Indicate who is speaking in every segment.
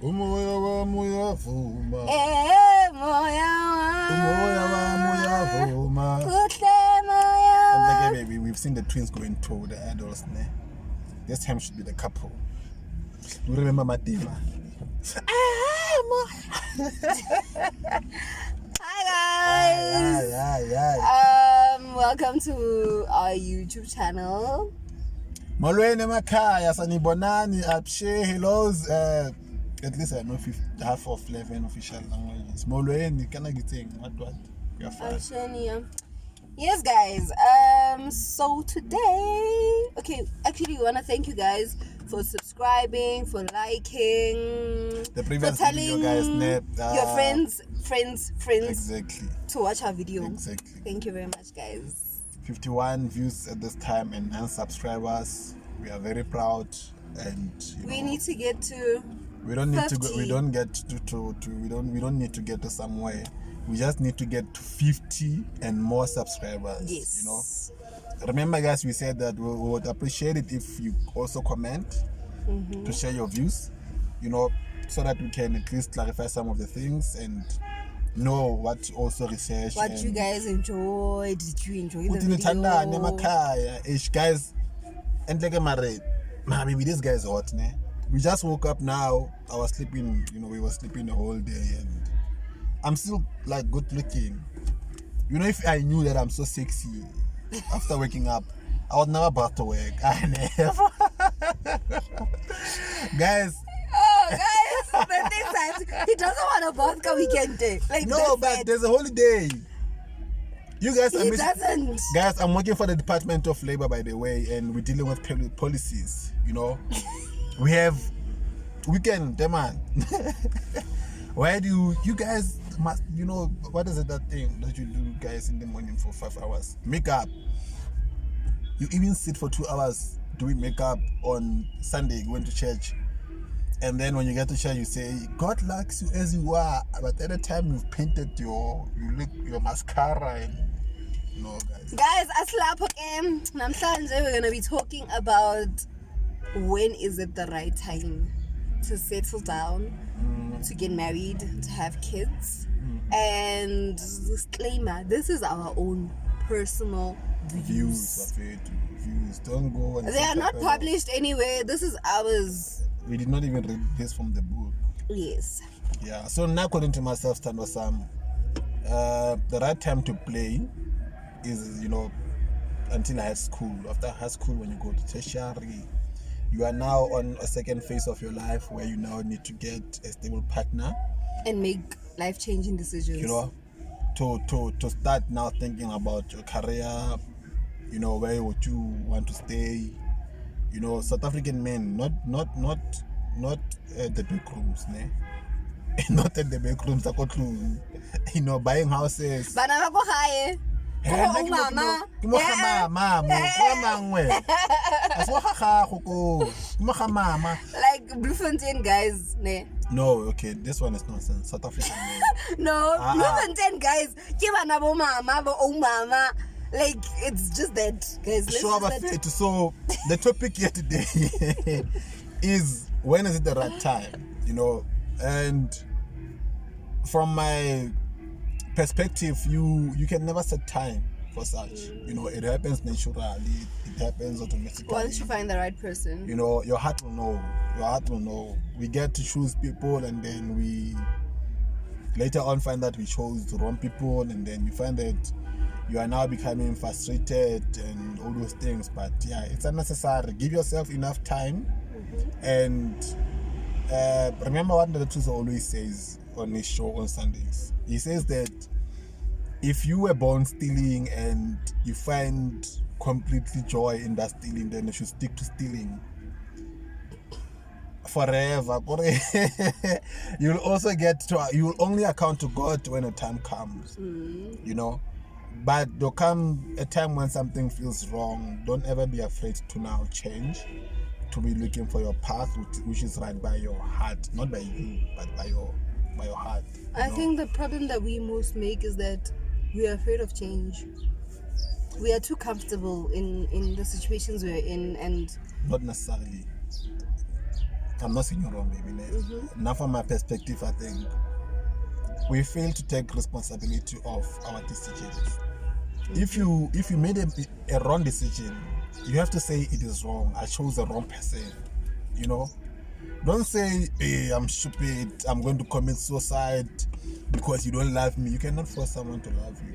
Speaker 1: Umoya wami uyavuma.
Speaker 2: Moya
Speaker 1: wami uyavuma.
Speaker 2: Kuhle moya.
Speaker 1: And like, baby, we've seen the twins going to the adults. Ne? This time should be the couple. You remember Matima?
Speaker 2: Hi guys. Welcome to our YouTube channel.
Speaker 1: Molweni emakhaya sanibonani abshe hellos at least I know half of 11 official languages. Molweni kana giteng what kuyafana.
Speaker 2: Yes guys, so today, okay, actually we want to thank you guys for subscribing, for liking,
Speaker 1: the previous
Speaker 2: for telling
Speaker 1: video, guys,
Speaker 2: your friends
Speaker 1: exactly
Speaker 2: to watch our video.
Speaker 1: Exactly.
Speaker 2: Thank you very much guys.
Speaker 1: 51 views at this time and 9 subscribers. We are very proud, and
Speaker 2: we need to get to
Speaker 1: we don't need
Speaker 2: 50.
Speaker 1: to go, we don't get to we don't need to get to somewhere. We just need to get to 50 and more subscribers.
Speaker 2: Yes.
Speaker 1: You know, remember guys, we said that we would appreciate it if you also comment to share your views, you know, so that we can at least clarify some of the things and know what to also research.
Speaker 2: What you guys enjoyed. Did you enjoy the video?
Speaker 1: Guys, and like maybe this guy's hot, ne? We just woke up now. I was sleeping, you know, we were sleeping the whole day, and I'm still like good looking. You know, if I knew that I'm so sexy after waking up, I would never bath to work. I never. Guys.
Speaker 2: Oh, guys, the thing is, he doesn't want a vodka weekend day. Like,
Speaker 1: no, but there's a holiday. You guys,
Speaker 2: he doesn't.
Speaker 1: Guys, I'm working for the Department of Labor, by the way, and we're dealing with policies. You know, we have weekend, man. Why do you guys must? You know, what is it that thing that you do, guys, in the morning for 5 hours? Makeup. You even sit for 2 hours doing makeup on Sunday, going to church. And then when you get to church, you say, God likes you as you are. But at the time you've painted your mascara and guys.
Speaker 2: Guys, namhlanje we're gonna be talking about when is it the right time to settle down, to get married, to have kids. And disclaimer, this is our own personal views.
Speaker 1: Don't go and
Speaker 2: they are not published anywhere. This is ours.
Speaker 1: We did not even read this from the book.
Speaker 2: Yes.
Speaker 1: Yeah. So now, according to myself, the right time to play is, you know, until high school. After high school, when you go to tertiary, you are now on a second phase of your life where you now need to get a stable partner
Speaker 2: and make life-changing decisions. You know,
Speaker 1: to start now thinking about your career. You know, where would you want to stay? You know, South African men, not at the back rooms, ne? Not at the back rooms, you know, buying houses. Like
Speaker 2: Bloemfontein guys, ne?
Speaker 1: No, okay, this one is nonsense. South African men.
Speaker 2: No, Bloemfontein guys, mama. Like, it's just that, guys.
Speaker 1: So the topic here today is when is it the right time, you know? And from my perspective, you can never set time for such. You know, it happens naturally. It happens automatically.
Speaker 2: Once you find the right person,
Speaker 1: you know, your heart will know. Your heart will know. We get to choose people, and then we later on find that we chose the wrong people, and then you find that you are now becoming frustrated and all those things. But yeah, it's unnecessary. Give yourself enough time. And remember what the truth always says on his show on Sundays. He says that if you were born stealing and you find completely joy in that stealing, then you should stick to stealing forever. You'll only account to God when a time comes. You know. But there'll come a time when something feels wrong. Don't ever be afraid to now change, to be looking for your path, which is right by your heart, not by you, but by your heart.
Speaker 2: I think the problem that we most make is that we are afraid of change. We are too comfortable in the situations we're in, and
Speaker 1: not necessarily. I'm not saying you're wrong, baby. Now, from my perspective, I think we fail to take responsibility of our decisions. If you made a wrong decision, you have to say it is wrong. I chose the wrong person. You know, don't say, hey, I'm stupid, I'm going to commit suicide because you don't love me. You cannot force someone to love you.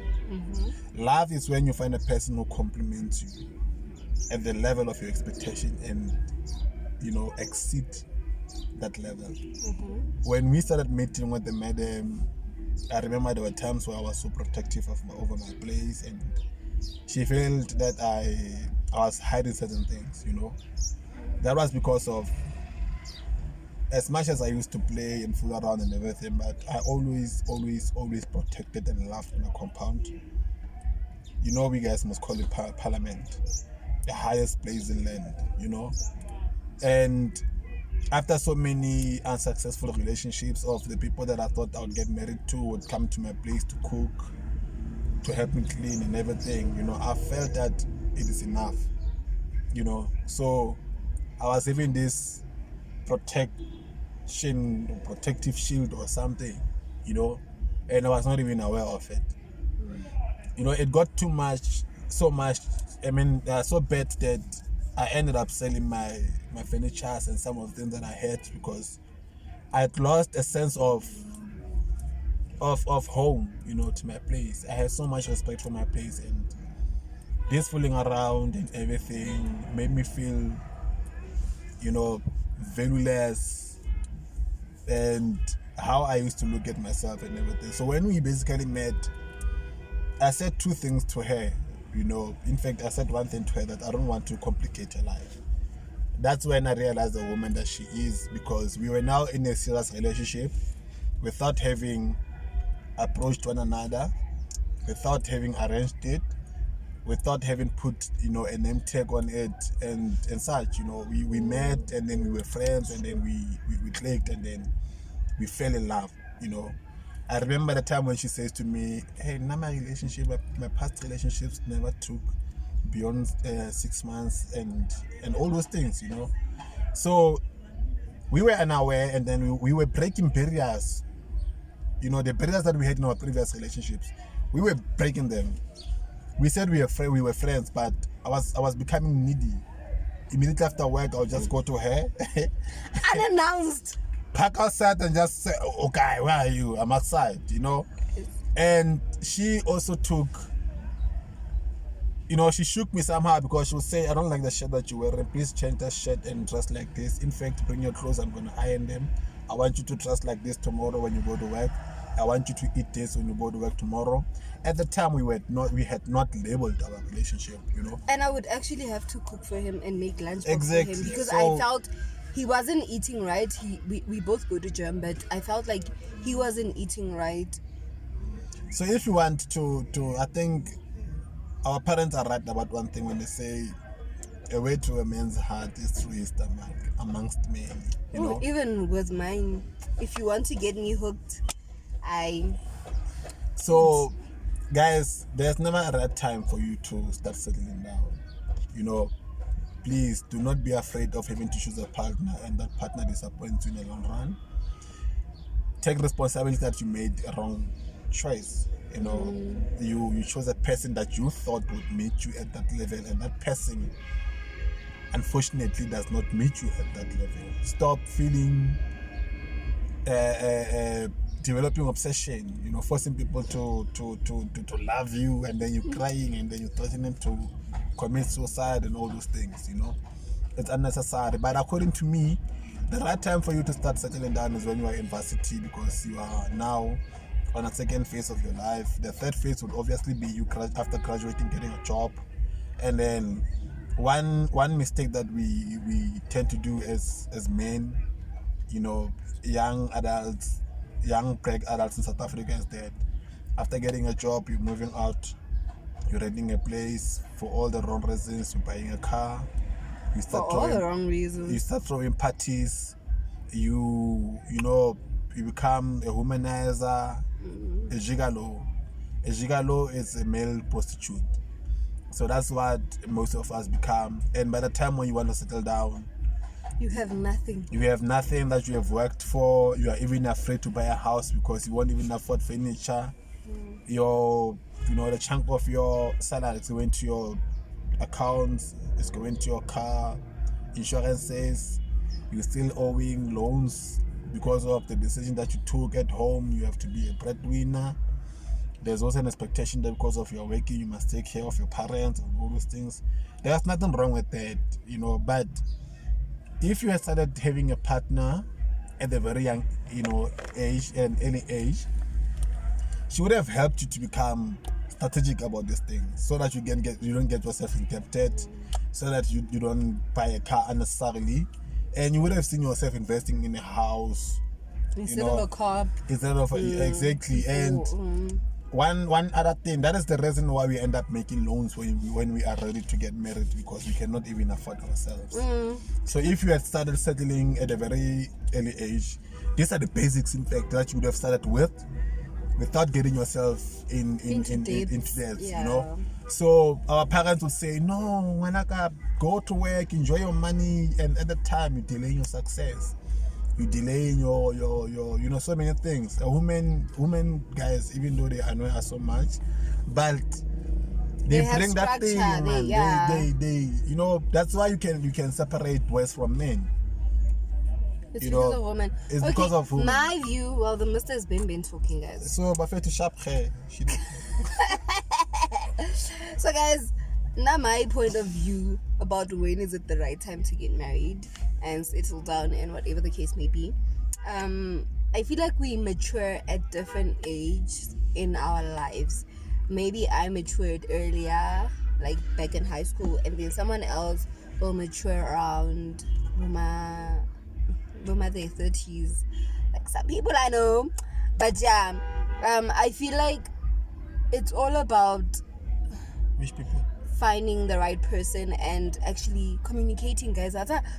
Speaker 1: Love is when you find a person who compliments you at the level of your expectation and, you know, exceed that level. When we started meeting with the madam, I remember there were times where I was so protective over my place, and she felt that I was hiding certain things, you know. That was because of, as much as I used to play and fool around and everything, but I always protected and loved my compound. You know, we guys must call it parliament, the highest place in land, you know. And after so many unsuccessful relationships of the people that I thought I would get married to would come to my place to cook, to help me clean and everything, you know, I felt that it is enough, you know. So I was having this protective shield or something, you know, and I was not even aware of it. You know, it got so much, I mean, so bad that I ended up selling my furniture and some of the things that I had because I had lost a sense of home, you know, to my place. I had so much respect for my place, and this fooling around and everything made me feel, you know, valueless, and how I used to look at myself and everything. So when we basically met, I said two things to her, you know. In fact, I said one thing to her, that I don't want to complicate her life. That's when I realized the woman that she is, because we were now in a serious relationship without having approached one another, without having arranged it, without having put, you know, a name tag on it and such. You know, we met, and then we were friends, and then we clicked, and then we fell in love, you know. I remember the time when she says to me, hey, now my past relationships never took beyond 6 months and all those things, you know. So we were unaware, and then we were breaking barriers, you know, the barriers that we had in our previous relationships. We were breaking them. We said we were friends, but I was becoming needy. Immediately after work, I'll just go to her
Speaker 2: unannounced,
Speaker 1: park outside and just say, okay, where are you? I'm outside, you know. And she also took, you know, she shook me somehow, because she would say, I don't like the shirt that you're wearing. Please change that shirt and dress like this. In fact, bring your clothes, I'm going to iron them. I want you to dress like this tomorrow when you go to work. I want you to eat this when you go to work tomorrow. At the time, we had not labeled our relationship, you know.
Speaker 2: And I would actually have to cook for him and make lunch for
Speaker 1: Exactly.
Speaker 2: him, because
Speaker 1: So,
Speaker 2: I felt he wasn't eating right. We both go to gym, but I felt like he wasn't eating right.
Speaker 1: So if you want to I think our parents are right about one thing when they say a way to a man's heart is through his stomach amongst men, you know.
Speaker 2: Even with mine, if you want to get me hooked,
Speaker 1: So guys, there's never a right time for you to start settling down, you know. Please do not be afraid of having to choose a partner and that partner disappoints you in the long run. Take responsibility that you made a wrong choice, you know. You chose a person that you thought would meet you at that level, and that person unfortunately does not meet you at that level. Stop feeling developing obsession, you know, forcing people to love you, and then you're crying, and then you're threatening them to commit suicide and all those things, you know. It's unnecessary. But according to me, the right time for you to start settling down is when you are in varsity, because you are now on a second phase of your life. The third phase would obviously be you after graduating, getting a job. And then one mistake that we tend to do as men, you know, young adults, young black adults in South Africa, is that after getting a job, you're moving out, you're renting a place for all the wrong reasons, you're buying a car, you start
Speaker 2: for all the wrong reasons.
Speaker 1: You start throwing parties, you become a womanizer, a gigolo. A gigolo is a male prostitute. So that's what most of us become. And by the time when you want to settle down,
Speaker 2: You have nothing.
Speaker 1: You have nothing that you have worked for. You are even afraid to buy a house because you won't even afford furniture. The chunk of your salary is going to your accounts, it's going to your car, insurances. You're still owing loans because of the decision that you took at home. You have to be a breadwinner. There's also an expectation that because of your working, you must take care of your parents and all those things. There's nothing wrong with that, but if you had started having a partner at a very young, age and early age, she would have helped you to become strategic about this thing, so that you don't get yourself indebted, so that you don't buy a car unnecessarily, and you would have seen yourself investing in a house
Speaker 2: instead of a car.
Speaker 1: Exactly. And one other thing, that is the reason why we end up making loans when we are ready to get married, because we cannot even afford ourselves. So if you had started settling at a very early age, these are the basics, in fact, that you would have started with without getting yourself into debt.
Speaker 2: Yeah.
Speaker 1: So our parents would say, no, Wanaka, go to work, enjoy your money, and at the time you delay your success. You delay your so many things. Women guys, even though they annoy us so much, but they bring that thing, man. They that's why you can separate boys from men.
Speaker 2: It's because of women.
Speaker 1: It's because of women.
Speaker 2: My view, well, the Mr. has been talking, guys.
Speaker 1: So, Buffet to sharp hair.
Speaker 2: So, guys, now my point of view about when is it the right time to get married and settle down and whatever the case may be. I feel like we mature at different ages in our lives. Maybe I matured earlier, like back in high school, and then someone else will mature around their 30s, like some people I know. But yeah, I feel like it's all about
Speaker 1: which people
Speaker 2: finding the right person and actually communicating, guys.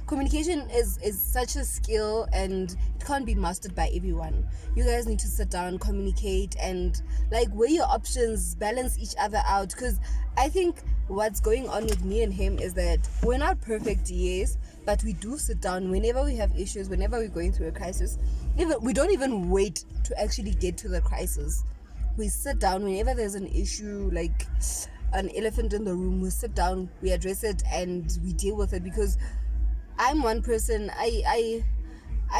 Speaker 2: Communication is such a skill, and it can't be mastered by everyone. You guys need to sit down, communicate, and like weigh your options, balance each other out, because I think what's going on with me and him is that we're not perfect, yes, but we do sit down whenever we have issues, whenever we're going through a crisis. We don't even wait to actually get to the crisis. We sit down whenever there's an issue, like an elephant in the room. We sit down, we address it, and we deal with it. Because I'm one person, I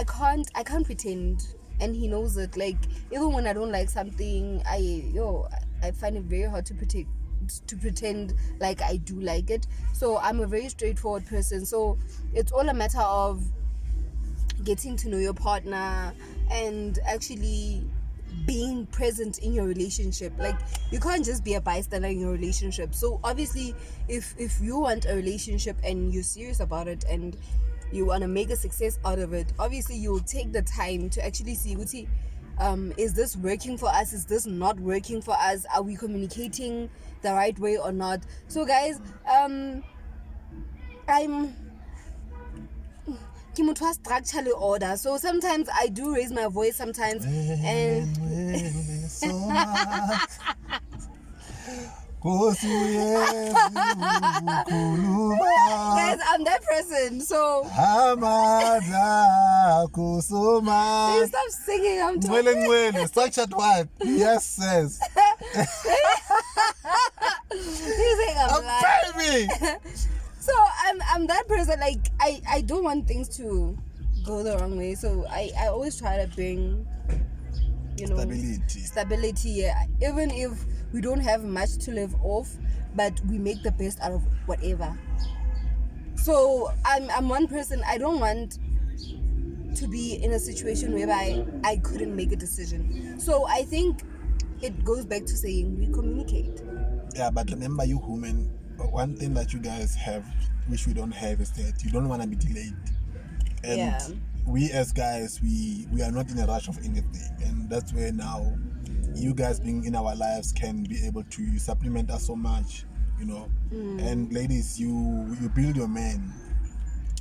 Speaker 2: can't pretend, and he knows it. Like, even when I don't like something, I find it very hard to pretend like I do like it. So I'm a very straightforward person. So it's all a matter of getting to know your partner and actually being present in your relationship. Like, you can't just be a bystander in your relationship. So obviously, if you want a relationship and you're serious about it and you want to make a success out of it, obviously you'll take the time to actually see, is this working for us? Is this not working for us? Are we communicating the right way or not? So guys, I'm structurally order, so sometimes I do raise my voice sometimes, and guys, I'm that person. So you stop singing. I'm talking.
Speaker 1: Structured what? Yes, says.
Speaker 2: I'm
Speaker 1: baby.
Speaker 2: So I'm that person. Like, I don't want things to go the wrong way. So I always try to bring, stability. Yeah. Even if we don't have much to live off, but we make the best out of whatever. So I'm one person. I don't want to be in a situation whereby I couldn't make a decision. So I think it goes back to saying we communicate.
Speaker 1: Yeah, but remember, you women, one thing that you guys have, which we don't have, is that you don't want to be delayed. And we as guys, we are not in a rush of anything, and that's where now you guys being in our lives can be able to supplement us so much, And ladies, you build your man.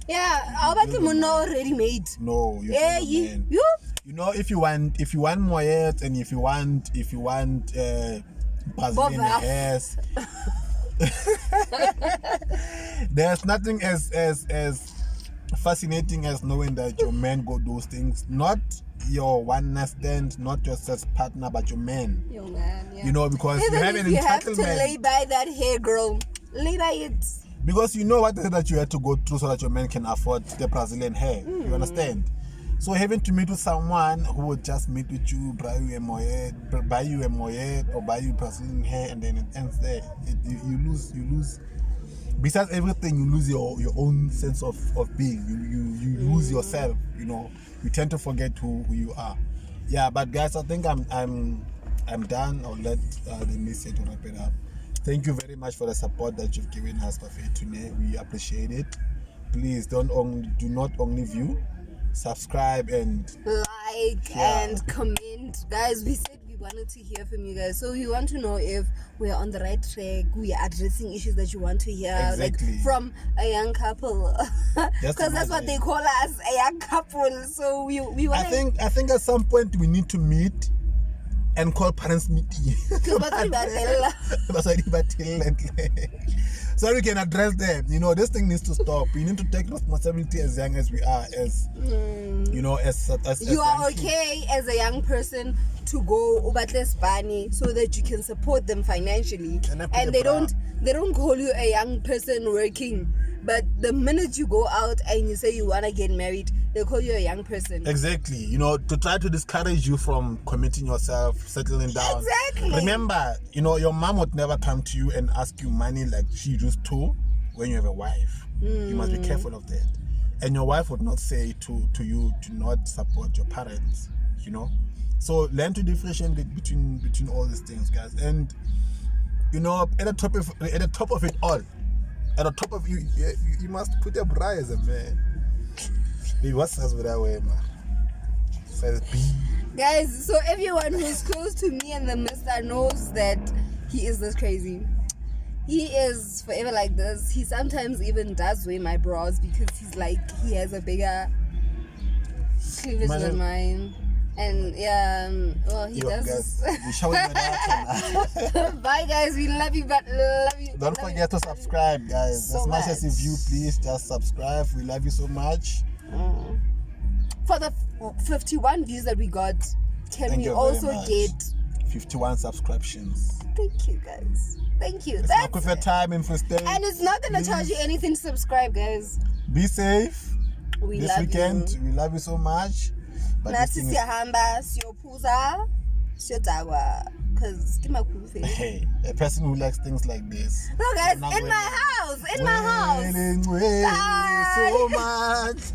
Speaker 2: Yeah, how about the ready made?
Speaker 1: No, you build your man. If you want moyet, and if you want Brazilian hairs, there's nothing as fascinating as knowing that your man go those things, not your one night stand, not your sex partner, but your man.
Speaker 2: Yo, man, yeah.
Speaker 1: You know, because
Speaker 2: Even
Speaker 1: you have
Speaker 2: if
Speaker 1: an
Speaker 2: you have to
Speaker 1: entitlement.
Speaker 2: lay by that hair, girl, lay by it.
Speaker 1: Because you know what it is that you had to go through so that your man can afford the Brazilian hair. You understand? So having to meet with someone who would just meet with you, buy you a moyet, or buy you Brazilian hair, and then it ends there. You lose. Besides everything, you lose your own sense of being. You lose yourself. You know, you tend to forget who you are. Yeah, but guys, I think I'm done. I'll let the message wrap it up. Thank you very much for the support that you've given us, Buffet, today. We appreciate it. Please do not only view, subscribe and
Speaker 2: like and comment, guys. We said we wanted to hear from you guys, so we want to know if we're on the right track. We are addressing issues that you want to hear,
Speaker 1: Exactly.
Speaker 2: like from a young couple, because that's what they call us, a young couple. So we want.
Speaker 1: I think at some point we need to meet and call parents meeting. So we can address them. You know, this thing needs to stop. We need to take responsibility as young as we are, as you know, as
Speaker 2: you are
Speaker 1: young
Speaker 2: okay
Speaker 1: kids.
Speaker 2: as a young person to go ubatle Spani so that you can support them financially, and they don't call you a young person working. But the minute you go out and you say you wanna get married, they call you a young person.
Speaker 1: Exactly. You know, to try to discourage you from committing yourself, settling down.
Speaker 2: Exactly.
Speaker 1: Remember, you know, your mom would never come to you and ask you money like she used to when you have a wife. You must be careful of that. And your wife would not say to you to not support your parents, you know. So learn to differentiate between all these things, guys. And you know, at the top of it all, at the top of you must put a bra as a man. Baby, what says with that way, man? Says B.
Speaker 2: Guys, so everyone who's close to me and the mister knows that he is this crazy. He is forever like this. He sometimes even does wear my bras because he's like, he has a bigger cleavage than mine. And yeah, well, he does.
Speaker 1: Guys, we shall
Speaker 2: Bye, guys. We love you, but love you.
Speaker 1: Don't forget to subscribe, guys.
Speaker 2: So
Speaker 1: as much as you view, please just subscribe. We love you so much.
Speaker 2: For the 51 views that we got, can
Speaker 1: Thank
Speaker 2: we
Speaker 1: you
Speaker 2: also
Speaker 1: very much.
Speaker 2: get
Speaker 1: 51 subscriptions?
Speaker 2: Thank you, guys. Thank you.
Speaker 1: It's not for time and for staying.
Speaker 2: And it's not gonna charge you anything to subscribe, guys.
Speaker 1: Be safe.
Speaker 2: We
Speaker 1: This
Speaker 2: love
Speaker 1: weekend,
Speaker 2: you.
Speaker 1: we love you so much. But this
Speaker 2: Nathi
Speaker 1: thing is-
Speaker 2: siyahamba siyophuza siyodakwa because kimakhulu.
Speaker 1: hey, a person who likes things like this.
Speaker 2: No, guys, in my house, in my house.
Speaker 1: So much.